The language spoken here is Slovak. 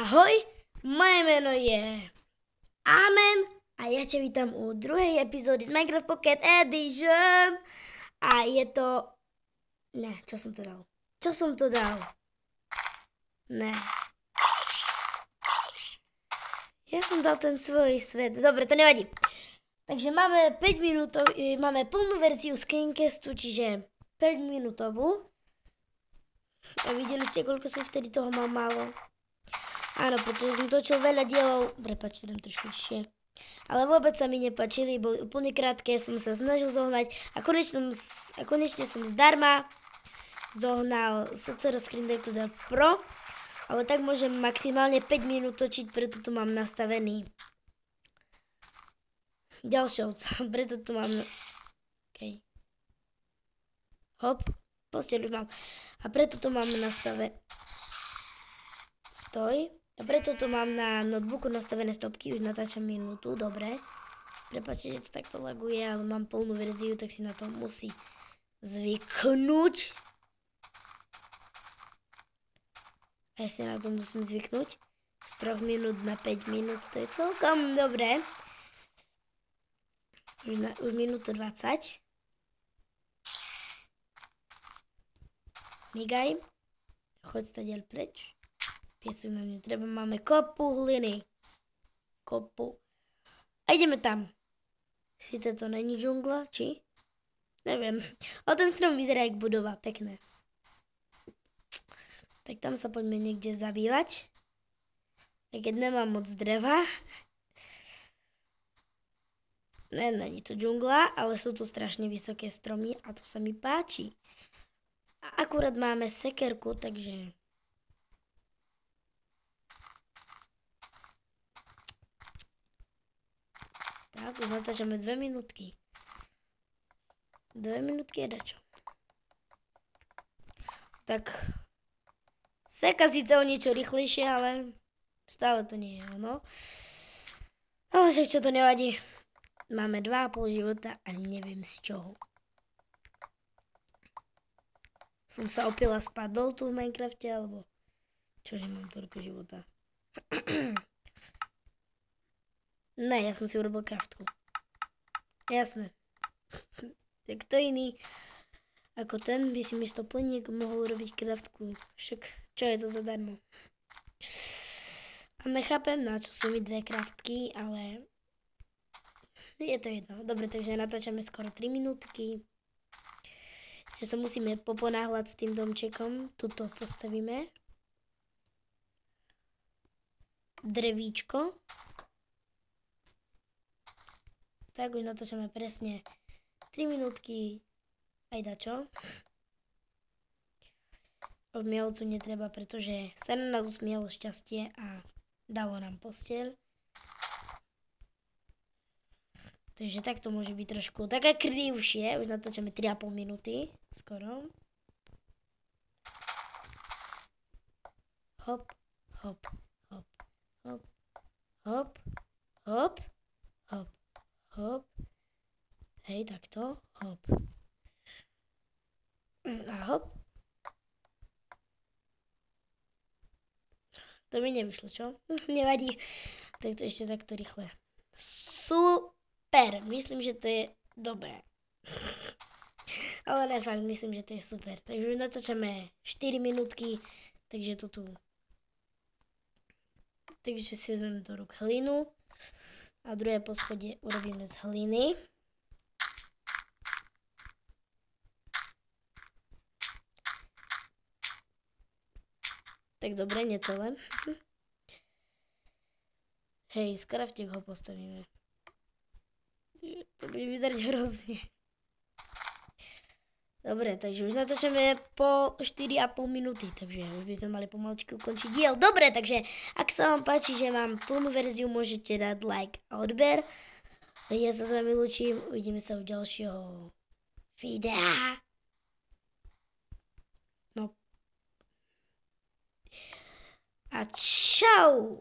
Ahoj, moje meno je Amen a ja ťa vítam u druhej epizódy z Minecraft Pocket Edition. A je to... Ne, čo som to dal? Čo som to dal? Ne. Ja som dal ten svoj svet. Dobre, to nevadí. Takže máme 5 minútov, máme plnú verziu screencastu, čiže 5 minútovú. A videli ste, koľko som vtedy toho mal málo. Áno, pretože som točil veľa dielov, prepáčte, dám trošku tiššie. Ale vôbec sa mi nepáčili, boli úplne krátke, som sa snažil zohnať a konečne som zdarma zohnal SCR Screen Recorder Pro, ale tak môžem maximálne 5 minút točiť, preto tu mám nastavený ďalšie ovca, preto tu mám... OK. Hop, posteľ už mám. A preto tu mám nastavené... Stoj. A preto tu mám na notebooku nastavené stopky, už natáčam minútu, dobre. Prepáčte, že to takto laguje, ale mám plnú verziu, tak si na to musí zvyknúť. A ja si na to musím zvyknúť. Z 3 minút na 5 minút, to je celkom dobré. Už minútu 20. Migaj. Choď stadiaľ preč. Piesok nám netreba, máme kopu hliny. Kopu. A ideme tam. Sice to není džungla, či? Neviem. Ale ten strom vyzerá jak budova, pekné. Tak tam sa poďme niekde zabývať. Aj keď nemám moc dreva. Není to džungla, ale sú tu strašne vysoké stromy a to sa mi páči. A akurát máme sekerku, takže... Tak, už natáčame 2 minútky. 2 minútky je dačo. Tak, seka síce o niečo rýchlejšie, ale stále to nie je ono. Ale však čo to nevadí. Máme 2,5 života a neviem z čoho. Som sa opila spadol tu v Minecrafte, alebo čože mám toľko života. Ne, ja som si urobil kraftku. Jasné. Tak kto iný ako ten by si miesto plniek mohol urobiť kraftku. Však čo je to zadarmo. A nechápem, na čo sú mi 2 kraftky, ale je to jedno. Dobre, takže natáčame skoro 3 minútky. Že sa musíme poponáhľať s tým domčekom. Tuto postavíme. Drevíčko. Tak už natáčame presne 3 minútky aj dačo. Odmielu tu netreba, pretože sa na nás usmielo šťastie a dalo nám posteľ. Takže takto môže byť trošku také krivšie. Už natáčame 3,5 minúty skoro. Hop, hop, hop, hop, hop, hop, hop. Hop. Hej, takto. Hop. A hop. To mi nevyšlo, čo? Nevadí. Tak to ešte takto rýchle. Super. Myslím, že to je dobré. Ale ne, fakt, myslím, že to je super. Takže už natáčame 4 minútky. Takže to tu. Takže si vezmeme do rúk hlinu. A druhé poschodie urobíme z hliny. Tak dobre, nie celé. Hej, skraftek ho postavíme. To bude vyzerať hrozne. Dobre, takže už natáčame po 4,5 minúty, takže už by sme mali pomaličky ukončiť diel. Dobre, takže ak sa vám páči, že mám plnú verziu, môžete dať like a odber. Ja sa s vami lúčim, uvidíme sa u ďalšieho videa. No. A čau!